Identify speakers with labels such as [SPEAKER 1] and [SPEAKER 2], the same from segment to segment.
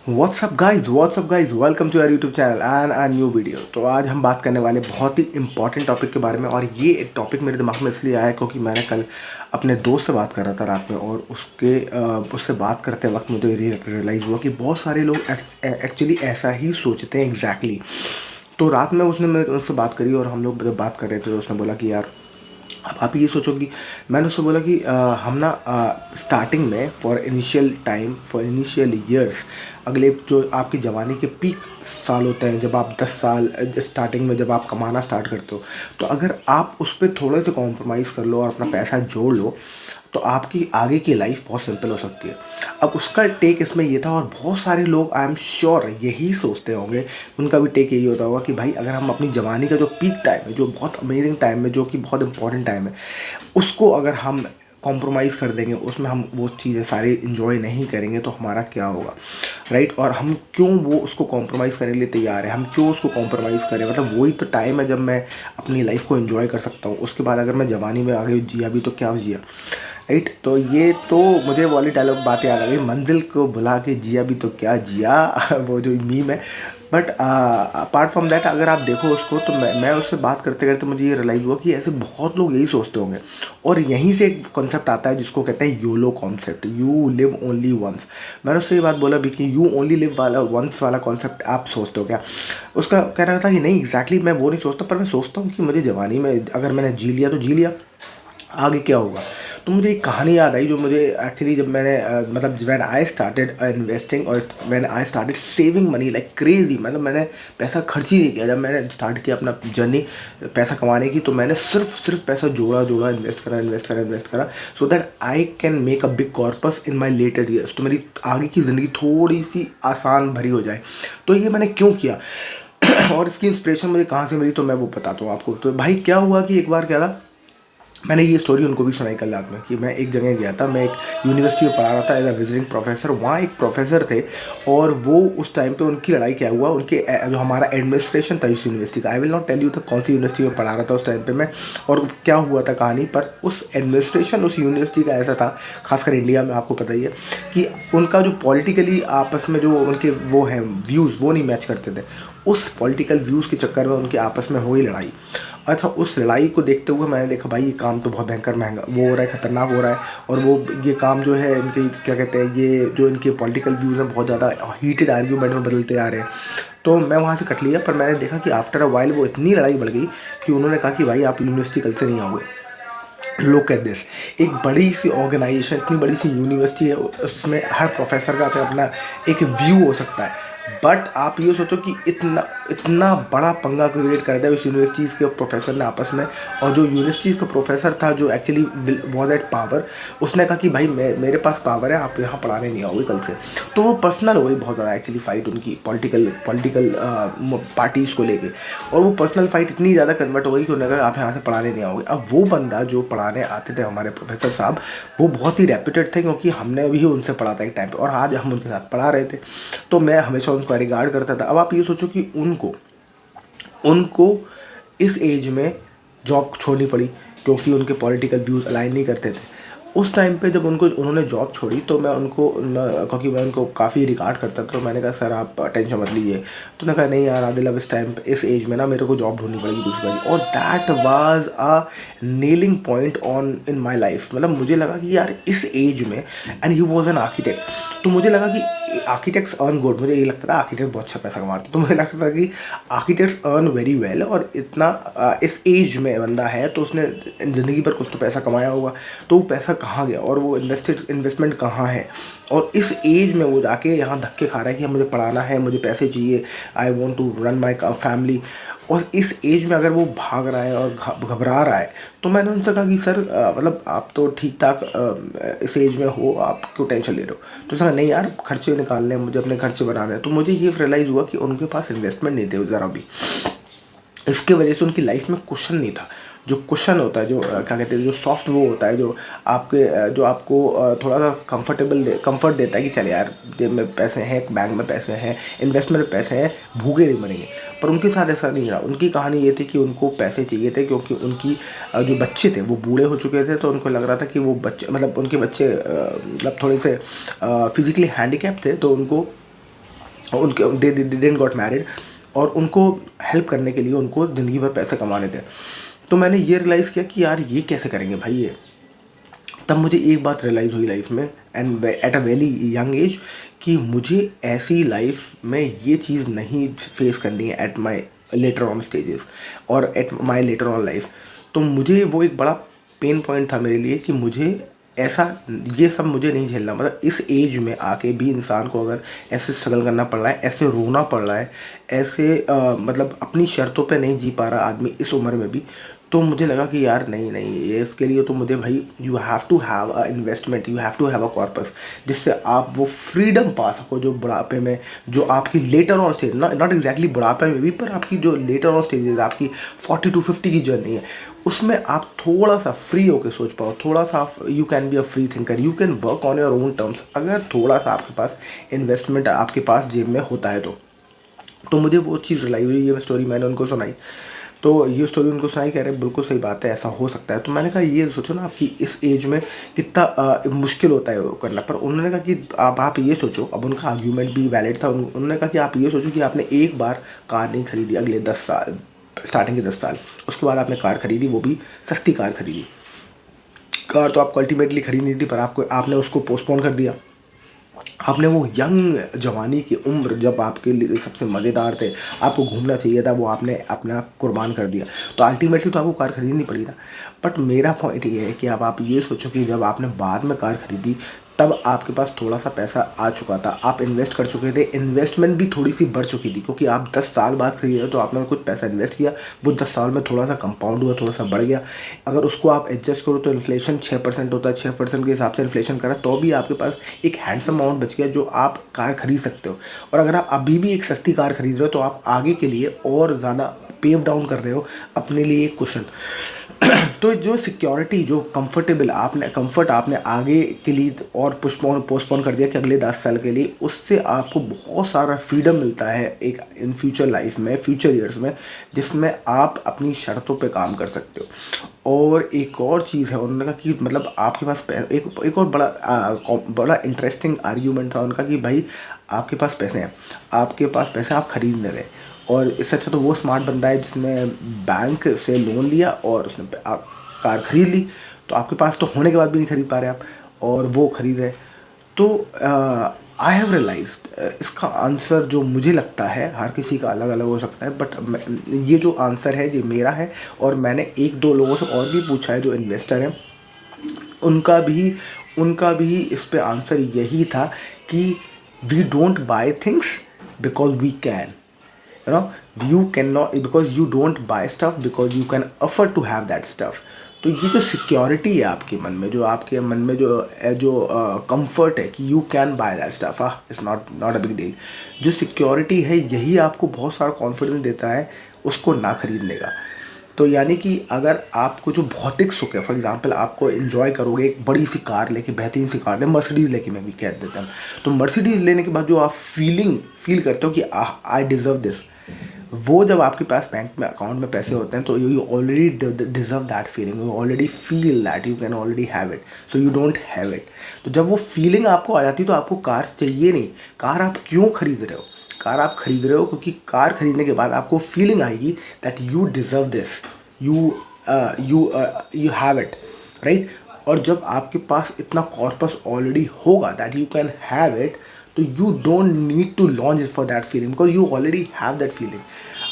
[SPEAKER 1] WhatsApp guys welcome to our YouTube channel and a new video. तो आज हम बात करने वाले बहुत ही इंपॉर्टेंट टॉपिक के बारे में, और ये एक टॉपिक मेरे दिमाग में इसलिए आया क्योंकि मैंने कल अपने दोस्त से बात कर रहा था रात में, और उससे बात करते वक्त मुझे रियलाइज़ हुआ कि बहुत सारे लोग एक्चुअली ऐसा ही सोचते हैं एग्जैक्टली। तो रात में उसने मेरे उससे बात करी, और हम लोग जब बात कर रहे थे तो उसने बोला कि यार अब आप ये सोचो कि मैंने उससे बोला कि हम ना स्टार्टिंग में for initial time, for initial years, अगले जो आपकी जवानी के पीक साल होते हैं, जब आप 10 साल स्टार्टिंग में जब आप कमाना स्टार्ट करते हो, तो अगर आप उस पर थोड़े से कॉम्प्रोमाइज़ कर लो और अपना पैसा जोड़ लो, तो आपकी आगे की लाइफ बहुत सिंपल हो सकती है। अब उसका टेक इसमें ये था, और बहुत सारे लोग आई एम श्योर यही सोचते होंगे, उनका भी टेक यही होता होगा कि भाई अगर हम अपनी जवानी का जो पीक टाइम है, जो बहुत अमेजिंग टाइम है, जो कि बहुत इंपॉर्टेंट टाइम है, उसको अगर हम कॉम्प्रोमाइज़ कर देंगे, उसमें हम वो चीज़ें सारी इन्जॉय नहीं करेंगे, तो हमारा क्या होगा, राइट। और हम क्यों वो उसको कॉम्प्रोमाइज़ करने के लिए तैयार है, हम क्यों उसको कॉम्प्रोमाइज़ करें? मतलब वही तो टाइम है जब मैं अपनी लाइफ को एंजॉय कर सकता हूँ। उसके बाद अगर मैं जवानी में आगे जिया भी तो क्या जिया, राइट। तो ये तो मुझे वाली डायलॉग बात याद आ गई, मंजिल को बुला के जिया भी तो क्या जिया वो जो मीम है। बट अपार्ट फ्रॉम दैट अगर आप देखो उसको, तो मैं उससे बात करते करते मुझे ये रियलाइज़ हुआ कि ऐसे बहुत लोग यही सोचते होंगे। और यहीं से एक कॉन्सेप्ट आता है जिसको कहते हैं YOLO concept, you live only once. मैंने उससे ये बात बोला भी कि यू ओनली लिव वाला वंस वाला कॉन्सेप्ट आप सोचते हो क्या? उसका कहना था कि नहीं एग्जैक्टली मैं वो नहीं सोचता, पर मैं सोचता हूँ कि मुझे जवानी में अगर मैंने जी लिया तो जी लिया, आगे क्या होगा। तो मुझे एक कहानी याद आई जो मुझे एक्चुअली, जब मैंने मतलब व्हेन आई स्टार्टेड इन्वेस्टिंग और when I started saving money like crazy, मतलब मैंने पैसा खर्च ही नहीं किया। जब मैंने स्टार्ट किया अपना जर्नी पैसा कमाने की, तो मैंने सिर्फ पैसा जोड़ा जोड़ा, इन्वेस्ट करा so that I can make a big corpus in my later years, तो मेरी आगे की ज़िंदगी थोड़ी सी आसान भरी हो जाए। तो ये मैंने क्यों किया और इसकी इंस्पिरेशन मुझे कहाँ से मिली, तो मैं वो बताता हूँ आपको। तो भाई क्या हुआ कि एक बार क्या था, मैंने ये स्टोरी उनको भी सुनाई कल रात में, कि मैं एक जगह गया था, मैं एक यूनिवर्सिटी में पढ़ा रहा था एज अ विजिटिंग प्रोफेसर। वहाँ एक प्रोफेसर थे, और वो उस टाइम पे उनकी लड़ाई क्या हुआ, उनके जो हमारा एडमिनिस्ट्रेशन था इस यूनिवर्सिटी का, I will not tell you था कौन सी यूनिवर्सिटी में पढ़ा रहा था उस टाइम पे मैं, और क्या हुआ था कहानी, पर उस एडमिनिस्ट्रेशन उस यूनिवर्सिटी का ऐसा था, खासकर इंडिया में आपको पता ही है, कि उनका जो पॉलिटिकली आपस में जो उनके वो हैं व्यूज़, वो नहीं मैच करते थे। उस पॉलिटिकल व्यूज़ के चक्कर में उनके आपस में हो गई लड़ाई। अच्छा, उस लड़ाई को देखते हुए मैंने देखा भाई ये काम तो बहुत भयंकर महंगा वो हो रहा है, ख़तरनाक हो रहा है, और वो ये काम जो है इनके क्या कहते हैं, ये जो इनके पॉलिटिकल व्यूज़ हैं बहुत ज़्यादा हीटेड आर्ग्यूमेंट में बदलते आ रहे हैं। तो मैं वहाँ से कट लिया, पर मैंने देखा कि आफ्टर अ वाइल वो इतनी लड़ाई बढ़ गई कि उन्होंने कहा कि भाई आप यूनिवर्सिटी कल से नहीं आओगे। लुक एट दिस, एक बड़ी सी ऑर्गेनाइजेशन, इतनी बड़ी सी यूनिवर्सिटी है, उसमें हर प्रोफेसर का अपना एक व्यू हो सकता है। बट आप ये सोचो कि इतना इतना बड़ा पंगा क्रिएट कर दिया उस यूनिवर्सिटीज़ के प्रोफेसर ने आपस में। और जो यूनिवर्सिटीज़ का प्रोफेसर था जो एक्चुअली वॉज एट पावर, उसने कहा कि भाई मेरे पास पावर है, आप यहाँ पढ़ाने नहीं आओगे कल से। तो वो पर्सनल हो गई बहुत ज़्यादा एक्चुअली फाइट उनकी पॉलिटिकल पार्टीज़ को लेके, और वो पर्सनल फाइट इतनी ज़्यादा कन्वर्ट हो गई कि उन्होंने कहा आप यहाँ से पढ़ाने नहीं आओगे। अब वो बंदा जो पढ़ाने आते थे हमारे प्रोफेसर साहब, वो बहुत ही रेप्यूटेड थे, क्योंकि हमने भी उनसे पढ़ा था एक टाइम पे, और आज हम उनके साथ पढ़ा रहे थे। तो मैं हमेशा उनको रिगार्ड करता था। अब आप ये सोचो कि उनको उनको इस एज में जॉब छोड़नी पड़ी, क्योंकि उनके पॉलिटिकल व्यूज़ अलाइन नहीं करते थे। उस टाइम पे जब उन्होंने जॉब छोड़ी, तो क्योंकि मैं उनको काफ़ी रिगार्ड करता था, तो मैंने कहा सर आप टेंशन मत लीजिए। तो उन्होंने कहा नहीं यार आदिल, अब इस टाइम पे इस एज में ना मेरे को जॉब ढूंढनी पड़ेगी दूसरी बारी। और that was a nailing point on in my life. मतलब मुझे लगा कि यार इस एज में, and he was an architect, तो मुझे लगा कि आर्किटेक्ट्स अर्न गुड। मुझे ये लगता था आर्किटेक्ट बहुत अच्छा पैसा कमाते, तो मुझे लगता था कि आर्किटेक्ट्स अर्न वेरी वेल, और इतना इस एज में बंदा है तो उसने ज़िंदगी भर कुछ तो पैसा कमाया होगा। तो वो पैसा कहाँ गया, और वो इन्वेस्टमेंट कहाँ है, और इस एज में वो जाके यहाँ धक्के खा रहा है कि मुझे पढ़ाना है, मुझे पैसे चाहिए, I want to run my family. और इस एज में अगर वो भाग रहा है और घबरा रहा है, तो मैंने उनसे कहा कि सर मतलब आप तो ठीक ठाक इस एज में हो, आप क्यों टेंशन ले रहे हो? तो सर नहीं यार खर्चे निकालने हैं, मुझे अपने खर्चे बनाने हैं। तो मुझे ये रियलाइज़ हुआ कि उनके पास इन्वेस्टमेंट नहीं थे ज़रा भी। इसके वजह से उनकी लाइफ में कुशन नहीं था। जो कुशन होता है, जो क्या कहते हैं, जो सॉफ्ट वो होता है, जो आपको थोड़ा सा कंफर्ट देता है कि चल यार जेब में पैसे हैं, बैंक में पैसे हैं, इन्वेस्टमेंट में पैसे हैं, भूखे नहीं मरेंगे। पर उनके साथ ऐसा नहीं रहा। उनकी कहानी ये थी कि उनको पैसे चाहिए थे, क्योंकि उनकी जो बच्चे थे वो बूढ़े हो चुके थे। तो उनको लग रहा था कि वो बच्चे, मतलब उनके बच्चे मतलब थोड़े से फिजिकली हैंडीकैप थे, तो उनको उनके दे डिडंट गॉट मैरिड, और उनको हेल्प करने के लिए उनको ज़िंदगी भर पैसे कमाने थे। तो मैंने ये रियलाइज़ किया कि यार ये कैसे करेंगे भाई ये। तब मुझे एक बात रियलाइज़ हुई लाइफ में, and at a very young age, कि मुझे ऐसी लाइफ में ये चीज़ नहीं फेस करनी है at my later on stages और at my later on life. तो मुझे वो एक बड़ा पेन पॉइंट था मेरे लिए कि मुझे ऐसा ये सब मुझे नहीं झेलना। मतलब इस एज में आके भी इंसान को अगर ऐसे स्ट्रगल करना पड़ रहा है, ऐसे रोना पड़ रहा है, ऐसे मतलब अपनी शर्तों पे नहीं जी पा रहा आदमी इस उम्र में भी, तो मुझे लगा कि यार नहीं नहीं, ये इसके लिए तो मुझे भाई you have to have a investment, you have to have a corpus, जिससे आप वो फ्रीडम पा सको जो बुढ़ापे में, जो आपकी later on stage, not exactly बुढ़ापे में भी, पर आपकी जो लेटर ऑन स्टेज आपकी 40 to 50 की जर्नी है, उसमें आप थोड़ा सा फ्री होकर सोच पाओ, थोड़ा सा you can be a free thinker, you can work on your own terms, अगर थोड़ा सा आपके पास इन्वेस्टमेंट आपके पास जेब में होता है तो मुझे वो चीज़ रिलाई हुई। ये स्टोरी मैंने उनको सुनाई, तो ये स्टोरी उनको सुनाई, कह रहे बिल्कुल सही बात है, ऐसा हो सकता है। तो मैंने कहा ये सोचो ना आपकी इस एज में कितना मुश्किल होता है वो करना। पर उन्होंने कहा कि आप ये सोचो, अब उनका आर्ग्यूमेंट भी वैलिड था। उन्होंने कहा कि आप ये सोचो कि आपने एक बार कार नहीं खरीदी अगले 10 साल, स्टार्टिंग के 10 साल, उसके बाद आपने कार खरीदी, वो भी सस्ती कार खरीदी। कार तो आपको अल्टीमेटली खरीदनी थी, पर आपने उसको पोस्टपोन कर दिया। आपने वो यंग जवानी की उम्र जब आपके लिए सबसे मज़ेदार थे, आपको घूमना चाहिए था, वो आपने अपना कुर्बान कर दिया। तो अल्टीमेटली तो आपको कार खरीदनी पड़ी ना। बट मेरा पॉइंट ये है कि अब आप ये सोचो कि जब आपने बाद में कार खरीदी तब आपके पास थोड़ा सा पैसा आ चुका था, आप इन्वेस्ट कर चुके थे, इन्वेस्टमेंट भी थोड़ी सी बढ़ चुकी थी, क्योंकि आप 10 साल बाद खरीदे तो आपने कुछ पैसा इन्वेस्ट किया, वो 10 साल में थोड़ा सा कंपाउंड हुआ, थोड़ा सा बढ़ गया। अगर उसको आप एडजस्ट करो तो इन्फ्लेशन 6% होता है, 6% के हिसाब से इन्फ्लेशन करा तो भी आपके पास एक हैंडसम अमाउंट बच गया जो आप कार खरीद सकते हो। और अगर आप अभी भी एक सस्ती कार खरीद रहे हो तो आप आगे के लिए और ज़्यादा पेव डाउन कर रहे हो अपने लिए एक कुशन। तो जो सिक्योरिटी, जो कंफर्ट आपने आगे के लिए और पोस्टपोन कर दिया कि अगले 10 साल के लिए, उससे आपको बहुत सारा फ्रीडम मिलता है एक इन फ्यूचर लाइफ में, फ्यूचर ईयर्स में, जिसमें आप अपनी शर्तों पे काम कर सकते हो। और एक और चीज़ है, उन्होंने कहा कि मतलब आपके पास एक और बड़ा इंटरेस्टिंग आर्ग्यूमेंट था उनका कि भाई आपके पास पैसे हैं, आपके पास पैसे, आप खरीद नहीं रहे, और इससे अच्छा तो वो स्मार्ट बंदा है जिसने बैंक से लोन लिया और उसने कार खरीद ली। तो आपके पास तो होने के बाद भी नहीं खरीद पा रहे आप, और वो खरीद है। तो आई हैव रियलाइज्ड इसका आंसर जो मुझे लगता है, हर किसी का अलग अलग हो सकता है, बट ये जो आंसर है ये मेरा है, और मैंने एक दो लोगों से और भी पूछा है जो इन्वेस्टर हैं, उनका भी इस पे आंसर यही था कि we don't buy things because we can, you know, you cannot, because you don't buy stuff because you can afford to have that stuff। तो ये जो सिक्योरिटी है आपके मन में, जो आपके मन में जो कंफर्ट है कि you can by that stuff, it's not a big deal, जो सिक्योरिटी है यही आपको बहुत सारा कॉन्फिडेंस देता है उसको ना खरीदने का। तो यानी कि अगर आपको जो भौतिक सुख है, फॉर एग्जांपल आपको एंजॉय करोगे एक बड़ी सी कार लेके, बेहतरीन सी कार ले, मर्सिडीज़ लेके मैं भी कह देता हूँ, तो मर्सिडीज़ लेने के बाद जो आप फील करते हो कि आई डिज़र्व दिस, वो जब आपके पास बैंक में अकाउंट में पैसे होते हैं तो you already deserve that feeling, you already feel that you can already have it, so you don't have it. तो जब वो फीलिंग आपको आ जाती है तो आपको कार चाहिए नहीं। कार आप क्यों खरीद रहे हो? कार आप खरीद रहे हो क्योंकि कार खरीदने के बाद आपको फीलिंग आएगी that you deserve this, you you have it, right. और जब आपके पास इतना कॉर्पस ऑलरेडी होगा that you can have it, तो you don't need to launch for that feeling because you already have that feeling.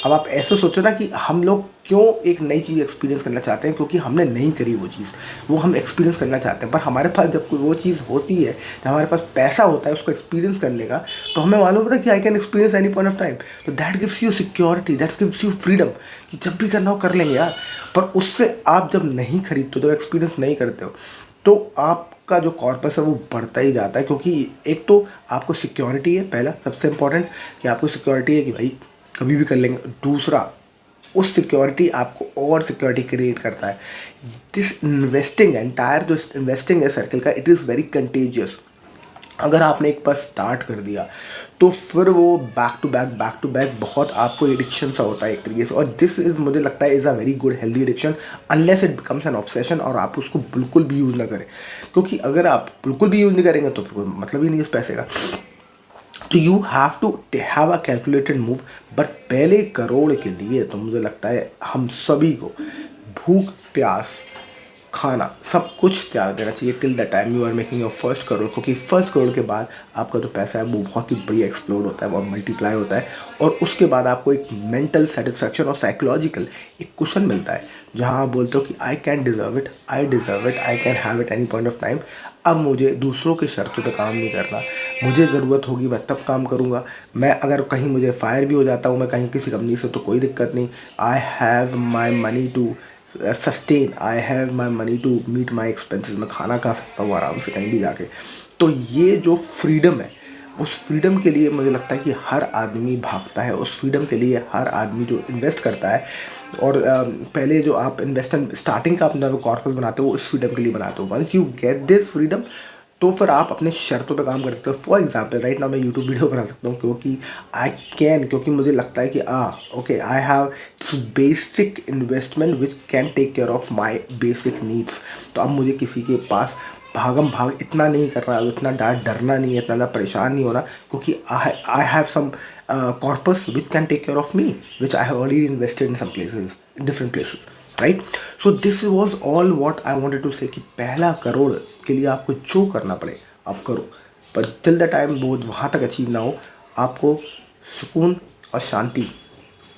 [SPEAKER 1] अब आप ऐसे सोचो ना कि हम लोग क्यों एक नई चीज़ एक्सपीरियंस करना चाहते हैं, क्योंकि हमने नहीं करी वो चीज़, वो हम एक्सपीरियंस करना चाहते हैं। पर हमारे पास जब कोई वो चीज़ होती है, जब हमारे पास पैसा होता है उसको एक्सपीरियंस करने का, तो हमें मालूम होता है कि I can experience any point of time. तो that gives you security, that gives you freedom कि जब भी करना हो कर लेंगे यार। पर उससे आप जब नहीं खरीदते हो, जब एक्सपीरियंस नहीं करते हो, तो आपका जो कॉर्पस है वो बढ़ता ही जाता है। क्योंकि एक तो आपको सिक्योरिटी है, पहला सबसे इम्पॉर्टेंट कि आपको सिक्योरिटी है कि भाई कभी भी कर लेंगे। दूसरा, उस सिक्योरिटी आपको और सिक्योरिटी क्रिएट करता है। दिस इन्वेस्टिंग एंटायर जो इन्वेस्टिंग है सर्कल का, इट इज़ वेरी कंटेजियस। अगर आपने एक बार स्टार्ट कर दिया तो फिर वो बैक टू बैक बहुत आपको एडिक्शन सा होता है एक तरीके से। और दिस इज़, मुझे लगता है, is a very good healthy addiction unless it becomes N obsession और आप उसको बिल्कुल भी यूज़ ना करें। क्योंकि अगर आप बिल्कुल भी यूज़ नहीं करेंगे तो फिर कोई मतलब ही नहीं उस पैसे का। तो you have to have a calculated move. But पहले करोड़ के लिए तो मुझे लगता है हम सभी को भूख प्यास खाना सब कुछ त्याग देना चाहिए till the time you are making your first crore, क्योंकि फर्स्ट करोड़ के बाद आपका जो पैसा है वो बहुत ही बढ़िया एक्सप्लोड होता है, बहुत मल्टीप्लाई होता है। और उसके बाद आपको एक मेंटल सेटिस्फैक्शन और साइकोलॉजिकल एक कुशन मिलता है जहां आप बोलते हो कि I can deserve it, I deserve it, I can have it any point of time. अब मुझे दूसरों के शर्तों पे काम नहीं करना, मुझे ज़रूरत होगी मैं तब काम करूँगा। मैं अगर कहीं मुझे फायर भी हो जाता हूँ मैं कहीं किसी कंपनी से तो कोई दिक्कत नहीं। I have my money to sustain, I have my money to meet my expenses. मैं खाना खा सकता हूँ आराम से कहीं भी जाके। तो ये जो फ्रीडम है उस फ्रीडम के लिए मुझे लगता है कि हर आदमी भागता है, उस फ्रीडम के लिए हर आदमी जो इन्वेस्ट करता है। और पहले जो आप इन्वेस्टमेंट स्टार्टिंग का अपना कॉर्पस बनाते हो इस फ्रीडम के लिए बनाते हो। Once you get this freedom तो फिर आप अपने शर्तों पे काम कर सकते हो। फॉर एग्जाम्पल राइट नाउ मैं यूट्यूब वीडियो बना सकता हूँ क्योंकि आई कैन, क्योंकि मुझे लगता है कि okay I have basic investment which can take care of my basic needs. तो अब मुझे किसी के पास भागम भाग इतना नहीं करना, इतना डरना नहीं है, इतना ज़्यादा परेशान नहीं होना, क्योंकि I have some corpus which can take care of me, which I have already invested in some places, in different places, right? So this was all what I wanted to say कि पहला करोड़ के लिए आपको जो करना पड़े आप करो, पर टिल द टाइम वो वहाँ तक अचीव ना हो आपको सुकून और शांति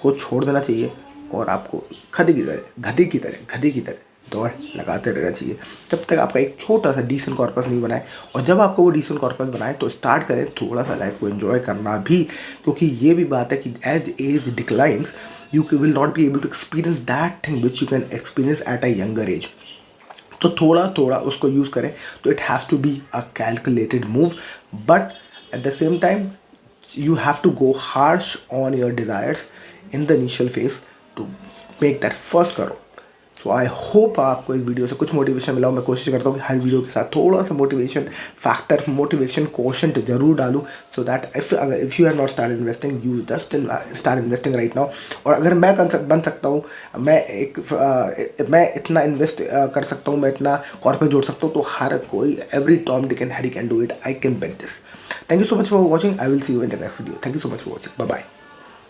[SPEAKER 1] को छोड़ देना चाहिए और आपको गधे की तरह दौड़ लगाते रहना चाहिए जब तक आपका एक छोटा सा डिसेंट कॉर्पस नहीं बनाए। और जब आपको वो डिसेंट कॉर्पस बनाए तो स्टार्ट करें थोड़ा सा लाइफ को एंजॉय करना भी, क्योंकि ये भी बात है कि as age declines you will not be able to experience that thing which you can experience at a younger age. तो थोड़ा थोड़ा उसको यूज़ करें। तो it has to be a calculated move, but at the same time you have to go harsh on your desires in the initial phase to make that first करो। सो I hope आपको इस video से कुछ motivation मिला हो। मैं कोशिश करता हूँ कि हर वीडियो के साथ थोड़ा सा मोटिवेशन फैक्टर, मोटिवेशन क्वोशंट जरूर डालूं, so that if you have not start investing you just start investing right now. और अगर मैं बन सकता हूँ, मैं इतना इन्वेस्ट कर सकता हूँ, मैं इतना कॉर्पोरेट जोड़ सकता हूँ, तो हर कोई every Tom Dick and Harry can do it. I can bet this. Thank you so much for watching. I will see you in the next video. Thank you so much for watching. Bye bye.